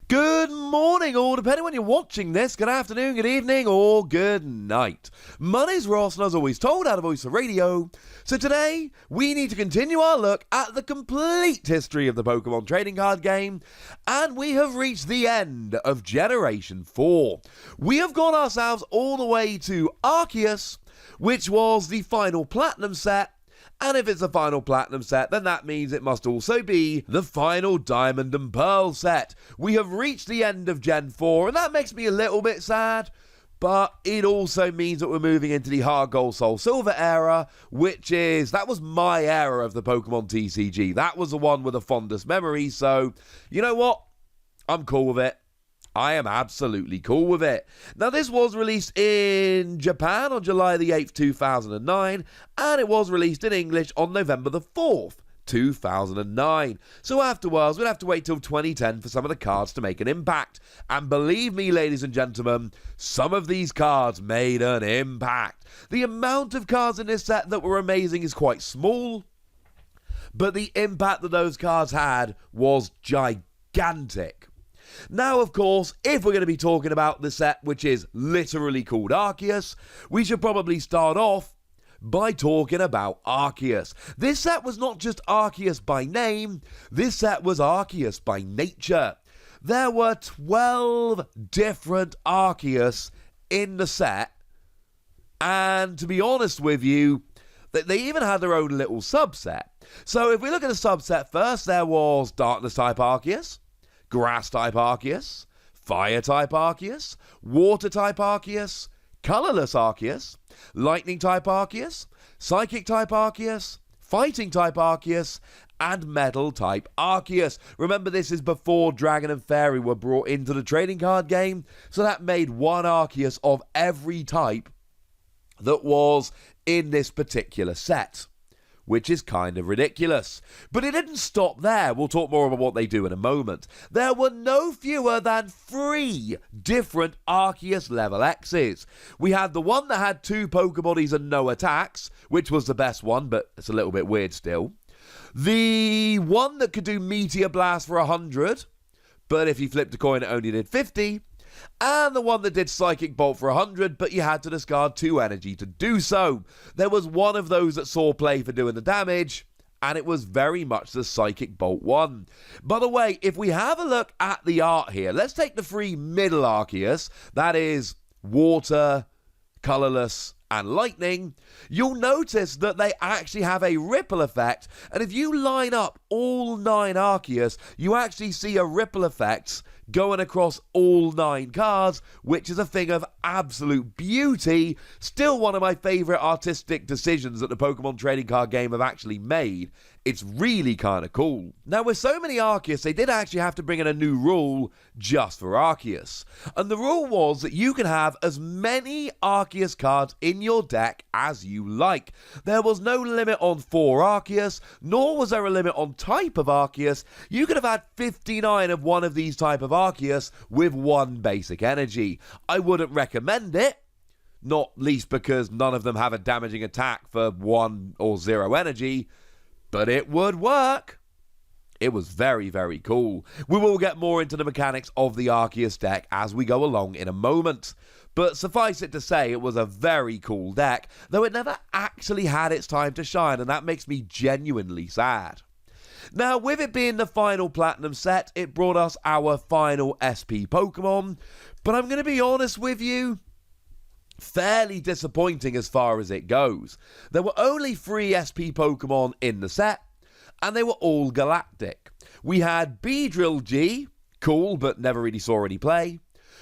Good morning, or depending when you're watching this, good afternoon, good evening, or good night. My name's Ross, and as always told out of Voice of Radio. So today, we need to continue our look at the complete history of the Pokemon trading card game, and we have reached the end of Generation 4. We have gone ourselves all the way to Arceus, which was the final Platinum set. And if it's a final Platinum set, then that means it must also be the final Diamond and Pearl set. We have reached the end of Gen 4, and that makes me a little bit sad. But it also means that we're moving into the Heart Gold Soul Silver era, that was my era of the Pokemon TCG. That was the one with the fondest memories, so you know what? I'm cool with it. I am absolutely cool with it. Now, this was released in Japan on July the 8th, 2009, and it was released in English on November the 4th, 2009. So afterwards, we'd have to wait till 2010 for some of the cards to make an impact. And believe me, ladies and gentlemen, some of these cards made an impact. The amount of cards in this set that were amazing is quite small, but the impact that those cards had was gigantic. Now, of course, if we're going to be talking about the set, which is literally called Arceus, we should probably start off by talking about Arceus. This set was not just Arceus by name, this set was Arceus by nature. There were 12 different Arceus in the set, and to be honest with you, they even had their own little subset. So if we look at the subset first, there was Darkness-type Arceus, Grass-type Arceus, Fire-type Arceus, Water-type Arceus, Colorless Arceus, Lightning-type Arceus, Psychic-type Arceus, Fighting-type Arceus, and Metal-type Arceus. Remember, this is before Dragon and Fairy were brought into the trading card game, so that made one Arceus of every type that was in this particular set, which is kind of ridiculous. But it didn't stop there. We'll talk more about what they do in a moment. There were no fewer than 3 different Arceus level X's. We had the one that had 2 Pokebodies and no attacks, which was the best one, but it's a little bit weird still. The one that could do Meteor Blast for 100, but if you flipped a coin it only did 50. And the one that did Psychic Bolt for 100, but you had to discard 2 energy to do so. There was one of those that saw play for doing the damage, and it was very much the Psychic Bolt one. By the way, if we have a look at the art here, let's take the 3 middle Arceus, that is Water, Colorless, and Lightning. You'll notice that they actually have a ripple effect, and if you line up all 9 Arceus, you actually see a ripple effect going across all 9 cards, which is a thing of absolute beauty. Still one of my favourite artistic decisions that the Pokemon trading card game have actually made. It's really kind of cool. Now, with so many Arceus, they did actually have to bring in a new rule just for Arceus. And the rule was that you can have as many Arceus cards in your deck as you like. There was no limit on 4 Arceus, nor was there a limit on type of Arceus. You could have had 59 of one of these type of Arceus with 1 basic energy. I wouldn't recommend it, not least because none of them have a damaging attack for 1 or 0 energy, but it would work. It was very, very cool. We will get more into the mechanics of the Arceus deck as we go along in a moment. But suffice it to say, it was a very cool deck, though it never actually had its time to shine, and that makes me genuinely sad. Now, with it being the final Platinum set, it brought us our final SP Pokemon, but I'm going to be honest with you, fairly disappointing as far as it goes. There were only 3 SP Pokemon in the set, and they were all galactic. We had Beedrill G, cool, but never really saw any play.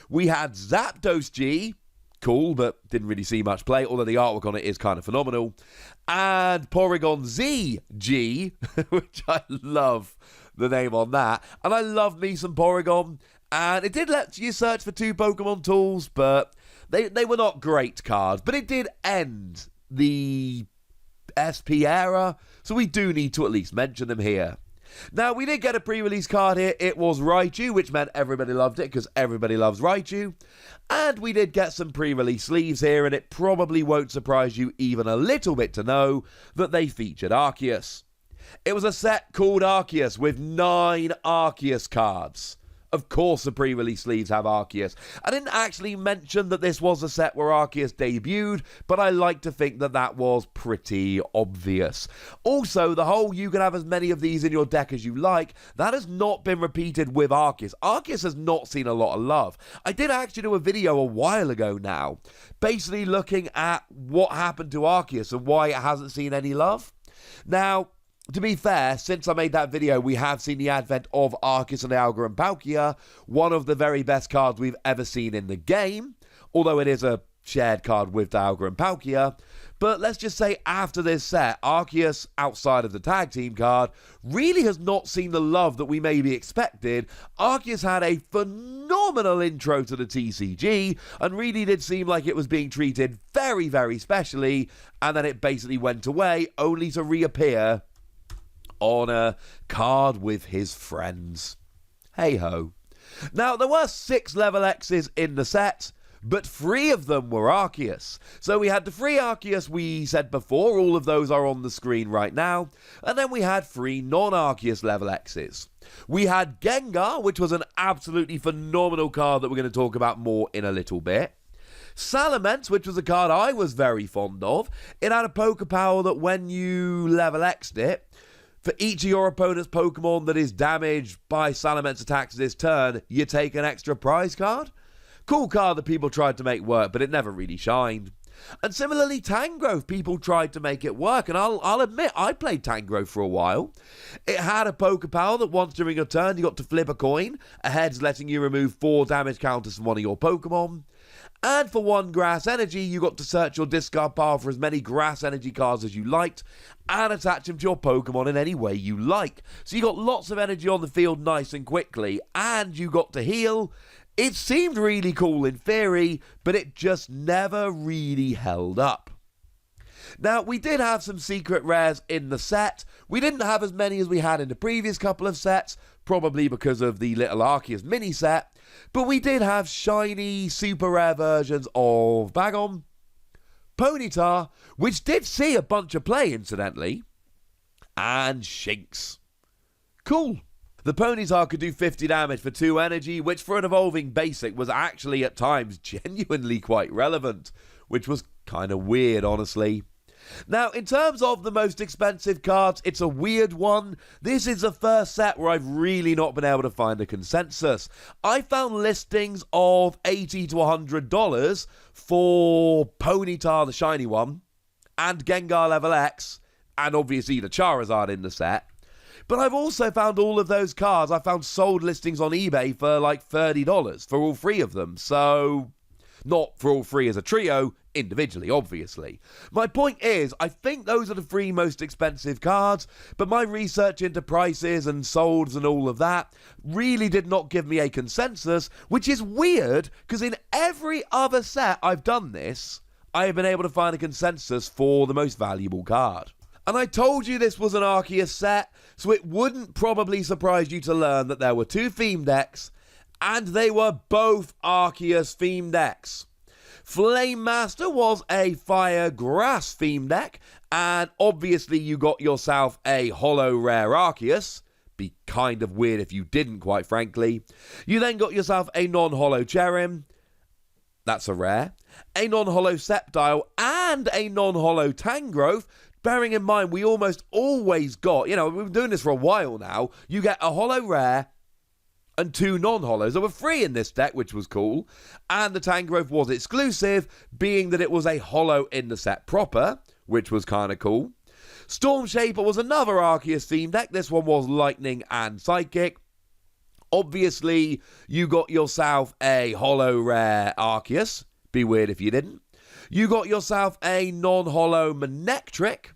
We had Zapdos G, cool, but didn't really see much play, although the artwork on it is kind of phenomenal. And Porygon Z G, which I love the name on that. And I love me some Porygon. And it did let you search for 2 Pokemon tools, but they were not great cards. But it did end the SP era, so we do need to at least mention them here. Now, we did get a pre-release card here. It was Raichu, which meant everybody loved it because everybody loves Raichu. And we did get some pre-release sleeves here, and it probably won't surprise you even a little bit to know that they featured Arceus. It was a set called Arceus with 9 Arceus cards. Of course the pre-release sleeves have Arceus. I didn't actually mention that this was a set where Arceus debuted, but I like to think that that was pretty obvious. Also, the whole you can have as many of these in your deck as you like, that has not been repeated with Arceus. Arceus has not seen a lot of love. I did actually do a video a while ago now, basically looking at what happened to Arceus and why it hasn't seen any love. Now, to be fair, since I made that video, we have seen the advent of Arceus and Dialga and Palkia, one of the very best cards we've ever seen in the game, although it is a shared card with Dialga and Palkia. But let's just say after this set, Arceus, outside of the tag team card, really has not seen the love that we maybe expected. Arceus had a phenomenal intro to the TCG and really did seem like it was being treated very, very specially, and then it basically went away, only to reappear on a card with his friends. Hey ho. Now, there were 6 level X's in the set, but 3 of them were Arceus. So we had the 3 Arceus we said before, all of those are on the screen right now, and then we had 3 non-Arceus level X's. We had Gengar, which was an absolutely phenomenal card that we're going to talk about more in a little bit. Salamence, which was a card I was very fond of. It had a Poké Power that when you level X'd it, for each of your opponent's Pokemon that is damaged by Salamence attacks this turn, you take an extra prize card. Cool card that people tried to make work, but it never really shined. And similarly, Tangrowth, people tried to make it work, and I'll admit, I played Tangrowth for a while. It had a Poké Power that once during a turn you got to flip a coin, a head's letting you remove 4 damage counters from one of your Pokemon. And for 1 grass energy, you got to search your discard pile for as many grass energy cards as you liked and attach them to your Pokemon in any way you like. So you got lots of energy on the field nice and quickly, and you got to heal. It seemed really cool in theory, but it just never really held up. Now, we did have some secret rares in the set. We didn't have as many as we had in the previous couple of sets, probably because of the Little Arceus mini set, but we did have shiny, super rare versions of Bagon, Ponyta, which did see a bunch of play, incidentally, and Shinx. Cool. The Ponyta could do 50 damage for 2 energy, which for an evolving basic was actually at times genuinely quite relevant, which was kind of weird, honestly. Now, in terms of the most expensive cards, it's a weird one. This is the first set where I've really not been able to find a consensus. I found listings of $80 to $100 for Ponyta, the shiny one, and Gengar level X, and obviously the Charizard in the set. But I've also found all of those cards, I found sold listings on eBay for like $30 for all 3 of them. So, not for all 3 as a trio, individually, obviously. My point is, I think those are the 3 most expensive cards, but my research into prices and solds and all of that really did not give me a consensus, which is weird, because in every other set I've done this, I have been able to find a consensus for the most valuable card. And I told you this was an Arceus set, so it wouldn't probably surprise you to learn that there were 2 theme decks, and they were both Arceus theme decks. Flame Master was a Fire Grass theme deck, and obviously you got yourself a Holo Rare Arceus. Be kind of weird if you didn't, quite frankly. You then got yourself a non-Holo Cherim. That's a rare. A non-Holo Sceptile, and a non-Holo Tangrowth. Bearing in mind, we almost always got, we've been doing this for a while now, you get a Holo Rare and 2 non-holos. There were 3 in this deck, which was cool, and the Tangrowth was exclusive, being that it was a holo in the set proper, which was kind of cool. Storm Shaper was another Arceus theme deck. This one was Lightning and Psychic. Obviously, you got yourself a Holo Rare Arceus. Be weird if you didn't. You got yourself a non-holo Manectric.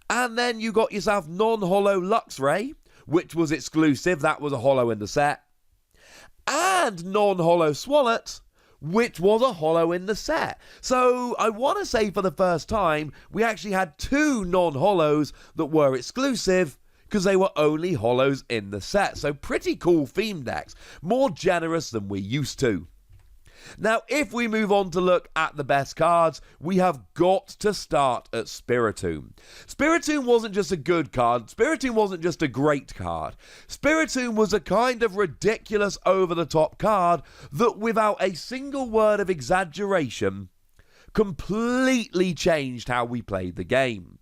And then you got yourself non-holo Luxray, which was exclusive. That was a holo in the set. And non-holo Swalot, which was a holo in the set. So I want to say for the first time, we actually had 2 non-holos that were exclusive, because they were only holos in the set. So pretty cool theme decks. More generous than we used to. Now, if we move on to look at the best cards, we have got to start at Spiritomb. Spiritomb wasn't just a good card. Spiritomb wasn't just a great card. Spiritomb was a kind of ridiculous, over-the-top card that, without a single word of exaggeration, completely changed how we played the game.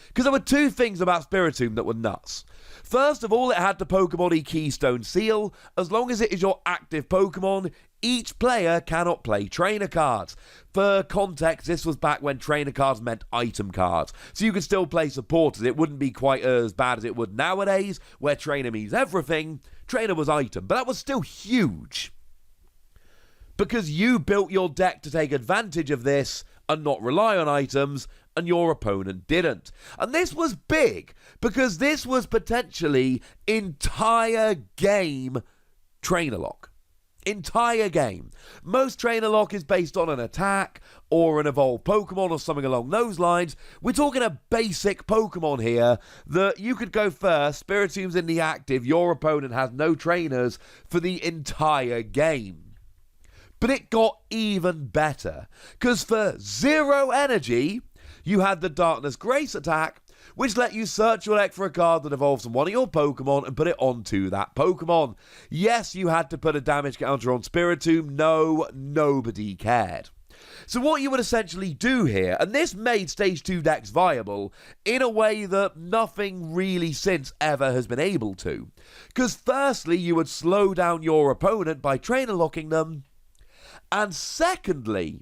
Because there were two things about Spiritomb that were nuts. First of all, it had the Pokemon Keystone Seal. As long as it is your active Pokemon, each player cannot play trainer cards. For context, this was back when trainer cards meant item cards. So you could still play supporters. It wouldn't be quite as bad as it would nowadays, where trainer means everything. Trainer was item, but that was still huge. Because you built your deck to take advantage of this and not rely on items, and your opponent didn't. And this was big, because this was potentially entire game trainer lock. Entire game. Most trainer lock is based on an attack or an evolved Pokemon or something along those lines. We're talking a basic Pokemon here that you could go first, Spiritomb's in the active, your opponent has no trainers for the entire game. But it got even better, because for 0 energy, you had the Darkness Grace attack, which let you search your deck for a card that evolves from one of your Pokemon and put it onto that Pokemon. Yes, you had to put a damage counter on Spiritomb. No, nobody cared. So what you would essentially do here, and this made Stage 2 decks viable in a way that nothing really since ever has been able to. Because firstly, you would slow down your opponent by trainer locking them, and secondly,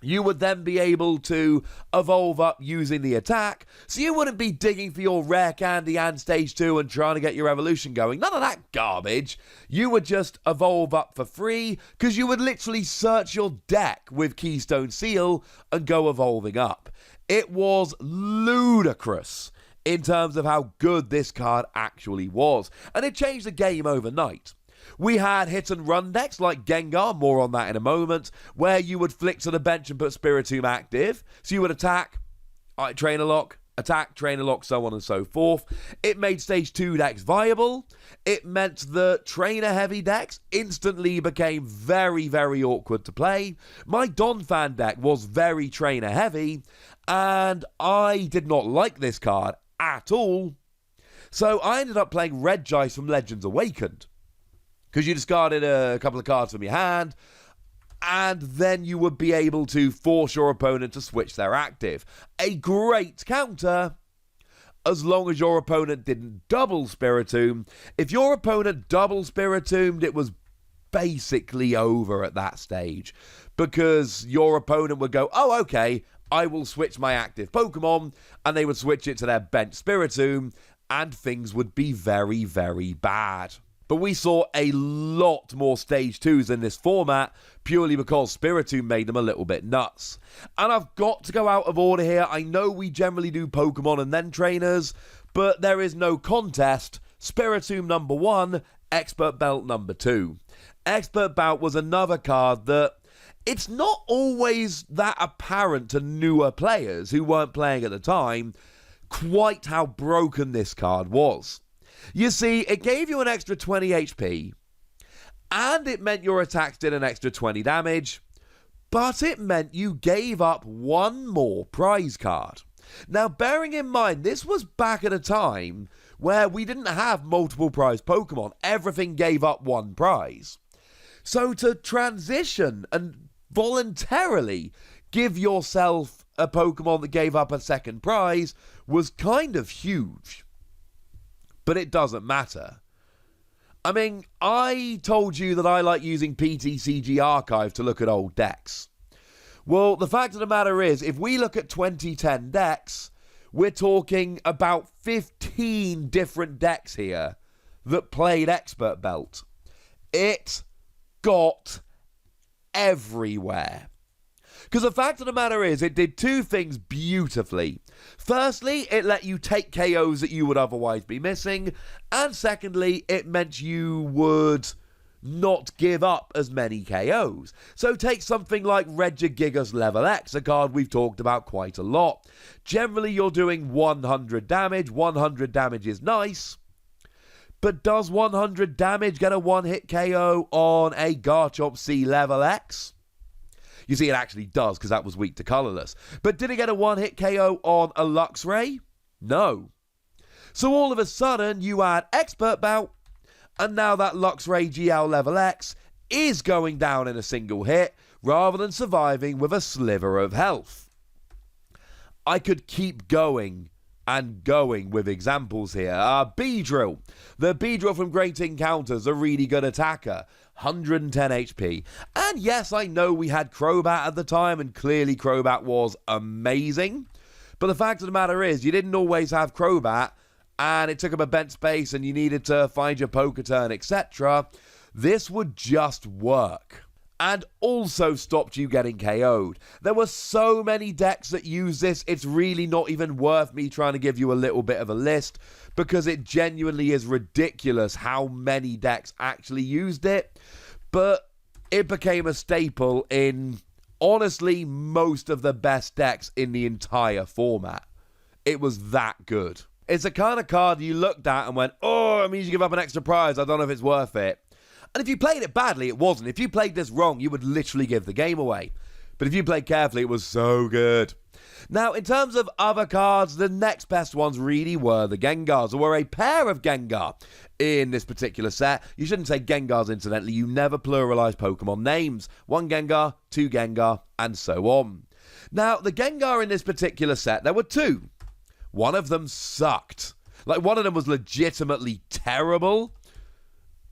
you would then be able to evolve up using the attack, so you wouldn't be digging for your rare candy and Stage 2 and trying to get your evolution going. None of that garbage. You would just evolve up for free, because you would literally search your deck with Keystone Seal and go evolving up. It was ludicrous in terms of how good this card actually was, and it changed the game overnight. We had hit and run decks like Gengar, more on that in a moment, where you would flick to the bench and put Spiritomb active. So you would attack, trainer lock, attack, trainer lock, so on and so forth. It made Stage 2 decks viable. It meant that trainer-heavy decks instantly became very, very awkward to play. My Donphan deck was very trainer-heavy, and I did not like this card at all. So I ended up playing Regice from Legends Awakened, because you discarded a couple of cards from your hand, and then you would be able to force your opponent to switch their active. A great counter, as long as your opponent didn't double Spiritomb. If your opponent double Spiritombed, it was basically over at that stage, because your opponent would go, oh, okay, I will switch my active Pokemon, and they would switch it to their bench Spiritomb, and things would be very, very bad. But we saw a lot more Stage 2s in this format, purely because Spiritomb made them a little bit nuts. And I've got to go out of order here. I know we generally do Pokemon and then trainers, but there is no contest. Spiritomb number 1, Expert Belt number 2. Expert Belt was another card that it's not always that apparent to newer players who weren't playing at the time quite how broken this card was. You see, it gave you an extra 20 HP, and it meant your attacks did an extra 20 damage, but it meant you gave up one more prize card. Now, bearing in mind, this was back at a time where we didn't have multiple prize Pokemon. Everything gave up one prize. So to transition and voluntarily give yourself a Pokemon that gave up a second prize was kind of huge. But it doesn't matter. I mean, I told you that I like using PTCG Archive to look at old decks. Well, the fact of the matter is, if we look at 2010 decks, we're talking about 15 different decks here that played Expert Belt. It got everywhere. Because the fact of the matter is, it did two things beautifully. Firstly, it let you take KOs that you would otherwise be missing. And secondly, it meant you would not give up as many KOs. So take something like Regigigas Level X, a card we've talked about quite a lot. Generally, you're doing 100 damage. 100 damage is nice. But does 100 damage get a one-hit KO on a Garchomp C level X? You see, it actually does, because that was weak to Colorless. But did it get a one-hit KO on a Luxray? No. So all of a sudden, you add Expert Bout, and now that Luxray GL level X is going down in a single hit, rather than surviving with a sliver of health. I could keep going and going with examples here. Beedrill. The Beedrill from Great Encounters, a really good attacker. 110 HP. And yes, I know we had Crobat at the time, and clearly Crobat was amazing. But the fact of the matter is, you didn't always have Crobat, and it took up a bench space, and you needed to find your Poketurn, etc. This would just work. And also stopped you getting KO'd. There were so many decks that use this, it's really not even worth me trying to give you a little bit of a list, because it genuinely is ridiculous how many decks actually used it. But it became a staple in, honestly, most of the best decks in the entire format. It was that good. It's the kind of card you looked at and went, oh, it means you give up an extra prize, I don't know if it's worth it. And if you played it badly, it wasn't. If you played this wrong, you would literally give the game away. But if you played carefully, it was so good. Now, in terms of other cards, the next best ones really were the Gengars. There were a pair of Gengar in this particular set. You shouldn't say Gengars, incidentally. You never pluralize Pokemon names. One Gengar, two Gengar, and so on. Now, the Gengar in this particular set, there were two. One of them sucked. Like, one of them was legitimately terrible.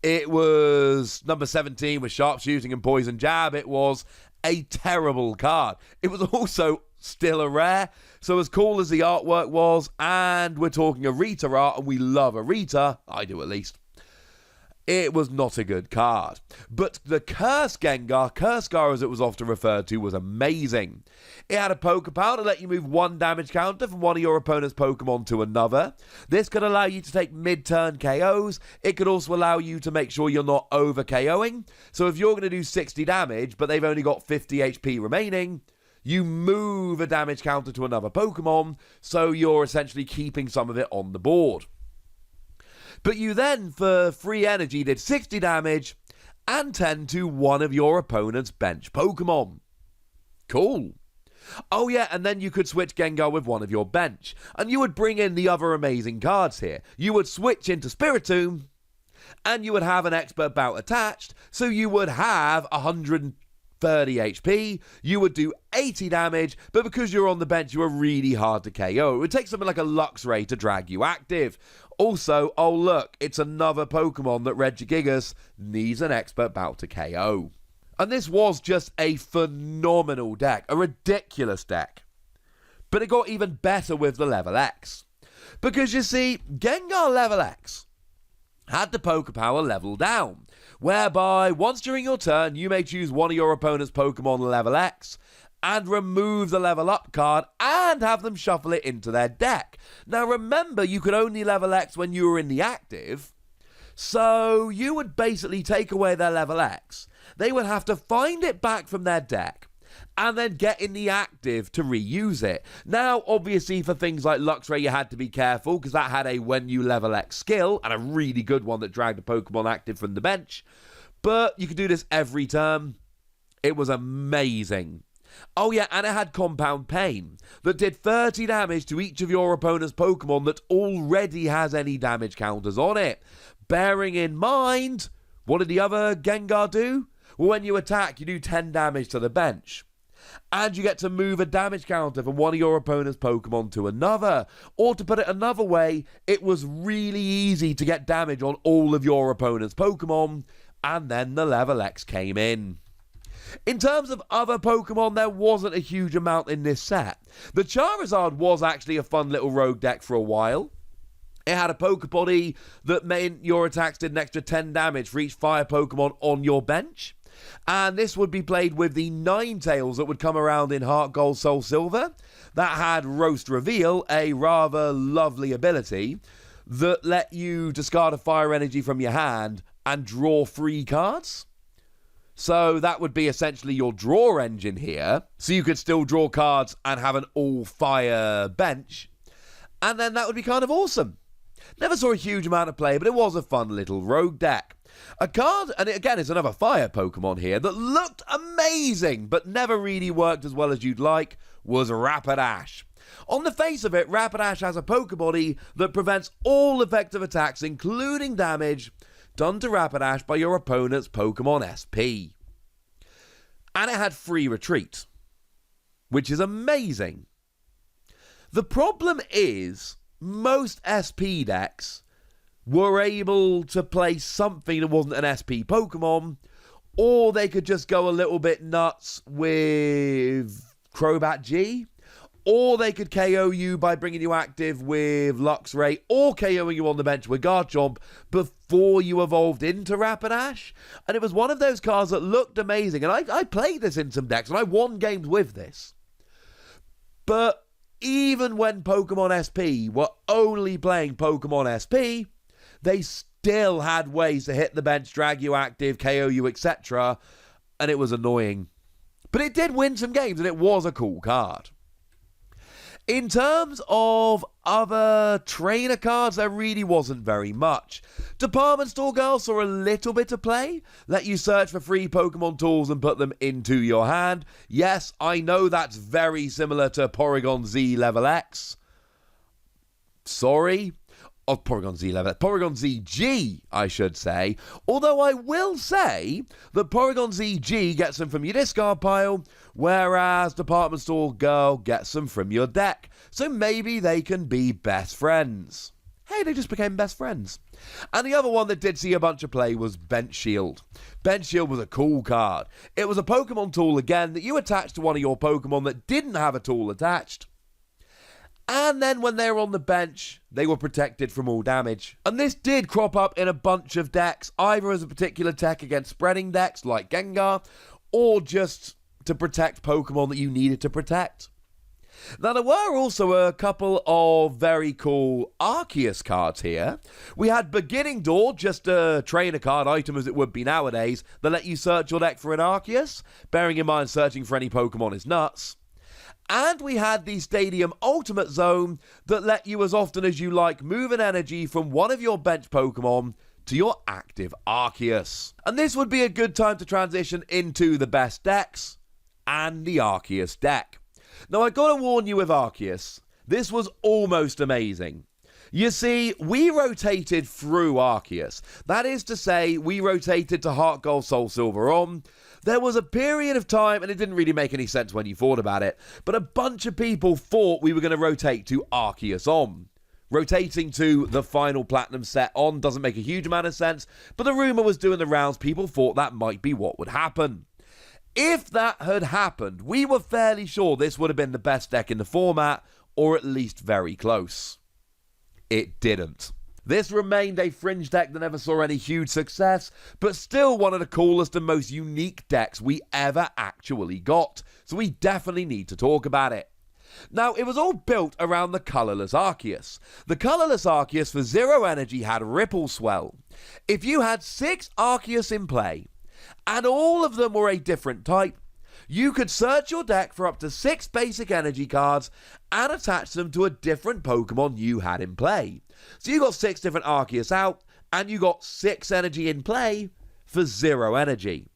It was number 17 with Sharpshooting and Poison Jab. It was a terrible card. It was also still a rare. So as cool as the artwork was, and we're talking a Rita art, and we love a Rita, I do at least, it was not a good card. But the Curse Gengar as it was often referred to, was amazing. It had a Pokepower to let you move one damage counter from one of your opponent's Pokemon to another. This could allow you to take mid-turn KOs. It could also allow you to make sure you're not over-KOing. So if you're going to do 60 damage, but they've only got 50 HP remaining, you move a damage counter to another Pokemon, so you're essentially keeping some of it on the board. But you then, for free energy, did 60 damage and 10 to one of your opponent's bench Pokemon. Cool. Oh yeah, and then you could switch Gengar with one of your bench, and you would bring in the other amazing cards here. You would switch into Spiritomb, and you would have an Expert Bout attached, so you would have 130 HP, you would do 80 damage, but because you're on the bench, you were really hard to KO. It would take something like a Luxray to drag you active. Also, oh look, it's another Pokemon that Regigigas needs an Expert Bout to KO. And this was just a phenomenal deck, a ridiculous deck. But it got even better with the level X. Because you see, Gengar level X had the Pokepower level down, whereby once during your turn, you may choose one of your opponent's Pokemon level X and remove the level up card and have them shuffle it into their deck. Now remember, you could only level X when you were in the active, so you would basically take away their level X. They would have to find it back from their deck and then get in the active to reuse it. Now, obviously, for things like Luxray, you had to be careful because that had a when you level X skill, and a really good one that dragged a Pokemon active from the bench. But you could do this every turn. It was amazing. Oh yeah, and it had Compound Pain that did 30 damage to each of your opponent's Pokemon that already has any damage counters on it. Bearing in mind, what did the other Gengar do? Well, when you attack, you do 10 damage to the bench. And you get to move a damage counter from one of your opponent's Pokemon to another. Or to put it another way, it was really easy to get damage on all of your opponent's Pokemon, and then the level X came in. In terms of other Pokemon, there wasn't a huge amount in this set. The Charizard was actually a fun little rogue deck for a while. It had a Pokebody that meant your attacks did an extra 10 damage for each fire Pokemon on your bench. And this would be played with the Ninetales that would come around in Heart Gold, Soul Silver. That had Roast Reveal, a rather lovely ability that let you discard a fire energy from your hand and draw 3 cards. So that would be essentially your draw engine here. So you could still draw cards and have an all-fire bench. And then that would be kind of awesome. Never saw a huge amount of play, but it was a fun little rogue deck. A card, and it again is another fire Pokemon here, that looked amazing, but never really worked as well as you'd like, was Rapidash. On the face of it, Rapidash has a Pokebody that prevents all effective attacks, including damage, done to Rapidash by your opponent's Pokemon SP. And it had free retreat, which is amazing. The problem is, most SP decks were able to play something that wasn't an SP Pokemon, or they could just go a little bit nuts with Crobat G, or they could KO you by bringing you active with Luxray, or KOing you on the bench with Garchomp before you evolved into Rapidash. And it was one of those cards that looked amazing, and I played this in some decks, and I won games with this. But even when Pokemon SP were only playing Pokemon SP, they still had ways to hit the bench, drag you active, KO you, etc. And it was annoying. But it did win some games, and it was a cool card. In terms of other trainer cards, there really wasn't very much. Department Store Girl saw a little bit of play. Let you search for free Pokemon tools and put them into your hand. Yes, I know that's very similar to Porygon Z Level X. Sorry. Of Porygon Z Level X. Porygon ZG, I should say. Although I will say that Porygon ZG gets them from your discard pile, whereas Department Store Girl gets them from your deck. So maybe they can be best friends. Hey, they just became best friends. And the other one that did see a bunch of play was Bench Shield. Bench Shield was a cool card. It was a Pokemon tool, again, that you attached to one of your Pokemon that didn't have a tool attached. And then when they were on the bench, they were protected from all damage. And this did crop up in a bunch of decks, either as a particular tech against spreading decks like Gengar, or just to protect Pokemon that you needed to protect. Now, there were also a couple of very cool Arceus cards here. We had Beginning Door, just a trainer card item as it would be nowadays, that let you search your deck for an Arceus, bearing in mind searching for any Pokemon is nuts. And we had the Stadium Ultimate Zone that let you, as often as you like, move an energy from one of your bench Pokemon to your active Arceus. And this would be a good time to transition into the best decks and the Arceus deck. Now, I gotta warn you with Arceus, this was almost amazing. You see, we rotated through Arceus. That is to say, we rotated to Heart Gold, Soul Silver on. There was a period of time, and it didn't really make any sense when you thought about it, but a bunch of people thought we were going to rotate to Arceus on. Rotating to the final Platinum set on doesn't make a huge amount of sense, but the rumour was doing the rounds. People thought that might be what would happen. If that had happened, we were fairly sure this would have been the best deck in the format, or at least very close. It didn't. This remained a fringe deck that never saw any huge success, but still one of the coolest and most unique decks we ever actually got, so we definitely need to talk about it. Now, it was all built around the Colorless Arceus. The Colorless Arceus for 0 energy had Ripple Swell. If you had 6 Arceus in play, and all of them were a different type, you could search your deck for up to 6 basic energy cards and attach them to a different Pokemon you had in play. So you got 6 different Arceus out, and you got 6 energy in play for 0 energy.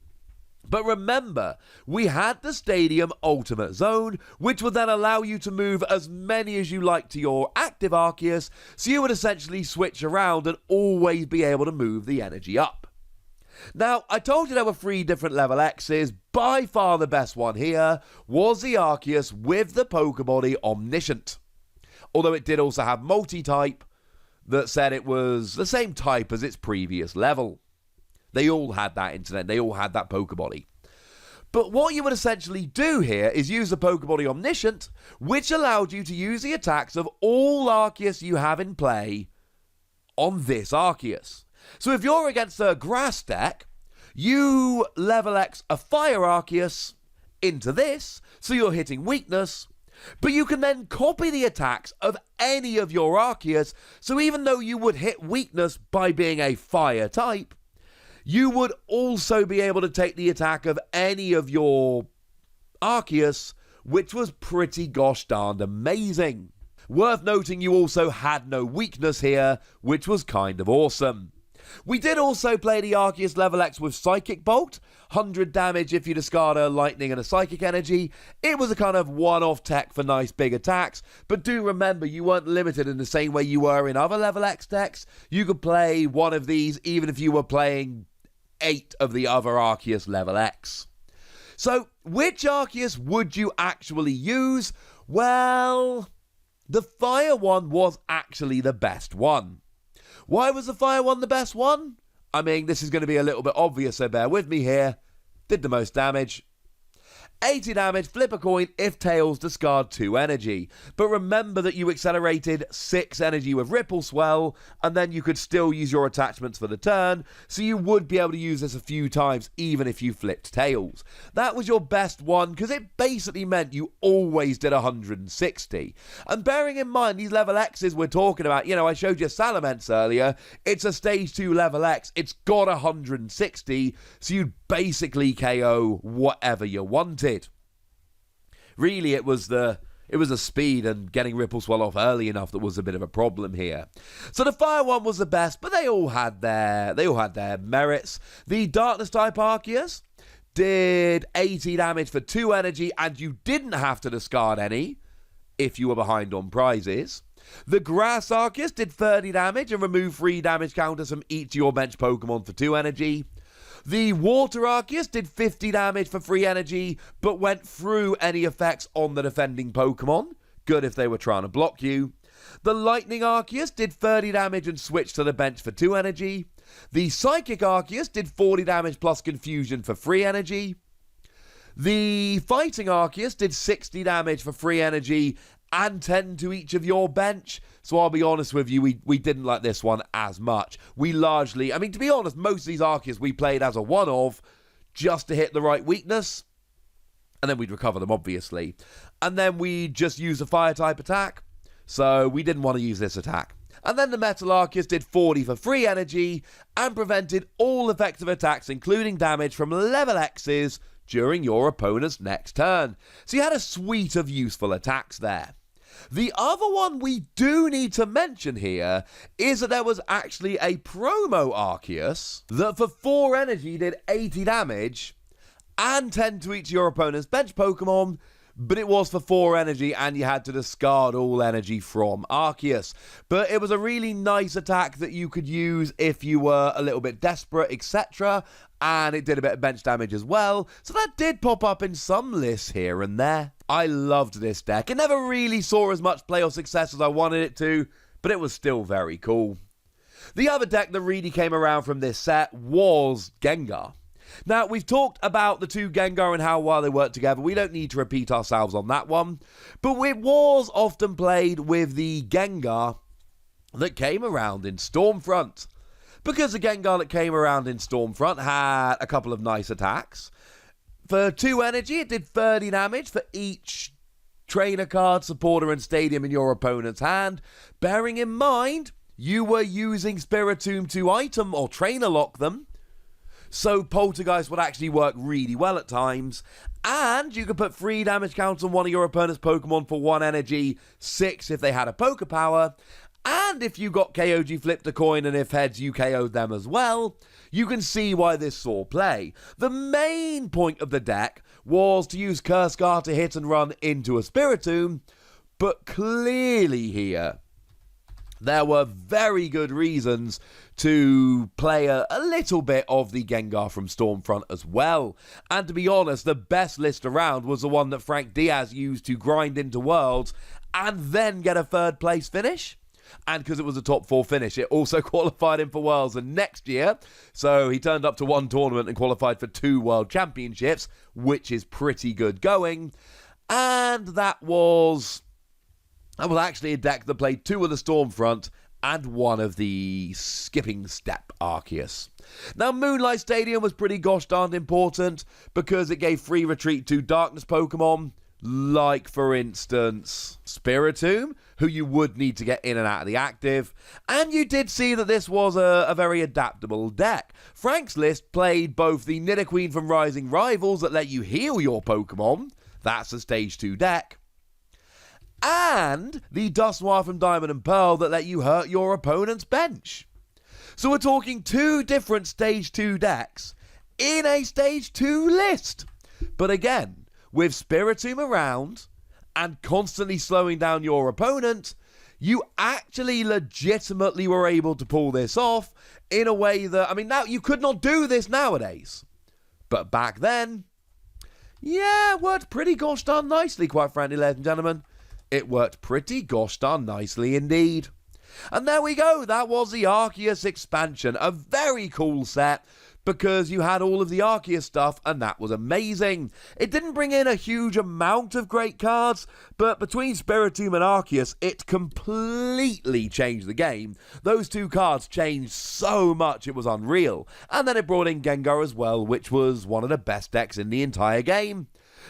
But remember, we had the Stadium Ultimate Zone, which would then allow you to move as many as you like to your active Arceus, so you would essentially switch around and always be able to move the energy up. Now, I told you there were 3 different level X's. By far the best one here was the Arceus with the Pokebody Omniscient. Although it did also have multi-type that said it was the same type as its previous level. They all had that internet. They all had that Pokebody. But what you would essentially do here is use the Pokebody Omniscient, which allowed you to use the attacks of all Arceus you have in play on this Arceus. So if you're against a grass deck, you level X a fire Arceus into this, so you're hitting weakness, but you can then copy the attacks of any of your Arceus, so even though you would hit weakness by being a fire type, you would also be able to take the attack of any of your Arceus, which was pretty gosh darned amazing. Worth noting you also had no weakness here, which was kind of awesome. We did also play the Arceus level X with Psychic Bolt, 100 damage if you discard a Lightning and a Psychic Energy. It was a kind of one-off tech for nice big attacks, but do remember you weren't limited in the same way you were in other level X decks. You could play one of these even if you were playing 8 of the other Arceus level X. So, which Arceus would you actually use? Well, the Fire one was actually the best one. Why was the Fire one the best one? I mean, this is going to be a little bit obvious, so bear with me here. Did the most damage. 80 damage, flip a coin, if tails, discard 2 energy. But remember that you accelerated 6 energy with Ripple Swell, and then you could still use your attachments for the turn, so you would be able to use this a few times, even if you flipped tails. That was your best one, because it basically meant you always did 160. And bearing in mind, these level X's we're talking about, you know, I showed you Salamence earlier, it's a stage 2 level X, it's got 160, so you'd basically KO whatever you wanted. Really, it was the speed and getting Ripple Swell off early enough that was a bit of a problem here. So the Fire one was the best, but they all had their merits. The Darkness type Arceus did 80 damage for 2 energy, and you didn't have to discard any if you were behind on prizes. The Grass Arceus did 30 damage and removed 3 damage counters from each of your bench Pokemon for 2 energy. The Water Arceus did 50 damage for 3 energy, but went through any effects on the defending Pokemon. Good if they were trying to block you. The Lightning Arceus did 30 damage and switched to the bench for 2 energy. The Psychic Arceus did 40 damage plus Confusion for 3 energy. The Fighting Arceus did 60 damage for 3 energy and 10 to each of your bench. So I'll be honest with you, we didn't like this one as much. We largely, I mean, to be honest, most of these Arceus we played as a one-of just to hit the right weakness. And then we'd recover them, obviously. And then we'd just use a Fire-type attack. So we didn't want to use this attack. And then the Metal Arceus did 40 for 3 energy and prevented all effective attacks, including damage from level X's, during your opponent's next turn. So you had a suite of useful attacks there. The other one we do need to mention here is that there was actually a promo Arceus that for 4 energy did 80 damage and 10 to each of your opponent's bench Pokemon, but it was for 4 energy and you had to discard all energy from Arceus. But it was a really nice attack that you could use if you were a little bit desperate, etc. And it did a bit of bench damage as well, so that did pop up in some lists here and there. I loved this deck. It never really saw as much playoff success as I wanted it to, but it was still very cool. The other deck that really came around from this set was Gengar. Now, we've talked about the two Gengar and how well they work together. We don't need to repeat ourselves on that one, but it was often played with the Gengar that came around in Stormfront. Because the Gengar that came around in Stormfront had a couple of nice attacks. For 2 energy, it did 30 damage for each trainer card, supporter, and stadium in your opponent's hand. Bearing in mind, you were using Spiritomb to item or trainer lock them. So Poltergeist would actually work really well at times. And you could put 3 damage counts on one of your opponent's Pokemon for 1 energy, 6 if they had a Poké Power. And if you got KO'd, you flipped a coin, and if heads, you KO'd them as well. You can see why this saw play. The main point of the deck was to use Curse Guard to hit and run into a Spiritomb, but clearly here, there were very good reasons to play a little bit of the Gengar from Stormfront as well. And to be honest, the best list around was the one that Frank Diaz used to grind into Worlds and then get a 3rd place finish. And because it was a top 4 finish, it also qualified him for Worlds and next year. So he turned up to 1 tournament and qualified for 2 World Championships, which is pretty good going. And that was actually a deck that played 2 of the Stormfront and 1 of the Skipping Step Arceus. Now, Moonlight Stadium was pretty gosh darned important because it gave free retreat to Darkness Pokemon, like, for instance, Spiritomb, who you would need to get in and out of the active. And you did see that this was a very adaptable deck. Frank's list played both the Nidoqueen from Rising Rivals that let you heal your Pokemon. That's a Stage 2 deck. and the Dusknoir from Diamond and Pearl that let you hurt your opponent's bench. So we're talking 2 different Stage 2 decks in a Stage 2 list. But again, with Spiritomb around and constantly slowing down your opponent, you actually legitimately were able to pull this off in a way that, now you could not do this nowadays. But back then, yeah, it worked pretty gosh darn nicely, quite frankly, ladies and gentlemen. It worked pretty gosh darn nicely indeed. And there we go, that was the Arceus expansion. A very cool set, because you had all of the Arceus stuff, and that was amazing. It didn't bring in a huge amount of great cards, but between Spiritomb and Arceus, it completely changed the game. Those 2 cards changed so much, it was unreal. And then it brought in Gengar as well, which was one of the best decks in the entire game.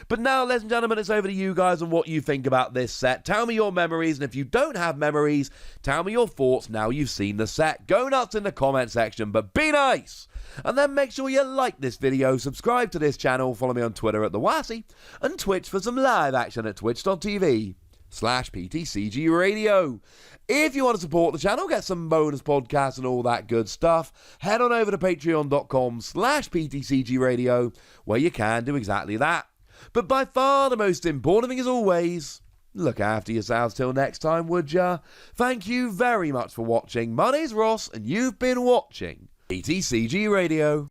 But now, ladies and gentlemen, it's over to you guys and what you think about this set. Tell me your memories, and if you don't have memories, tell me your thoughts now you've seen the set. Go nuts in the comment section, but be nice! And then make sure you like this video, subscribe to this channel, follow me on Twitter at TheWassy, and Twitch for some live action at twitch.tv/PTCGRadio. If you want to support the channel, get some bonus podcasts and all that good stuff, head on over to patreon.com/PTCGRadio, where you can do exactly that. But by far the most important thing, as always, look after yourselves till next time, would ya? Thank you very much for watching. My name's Ross, and you've been watching PTCG Radio.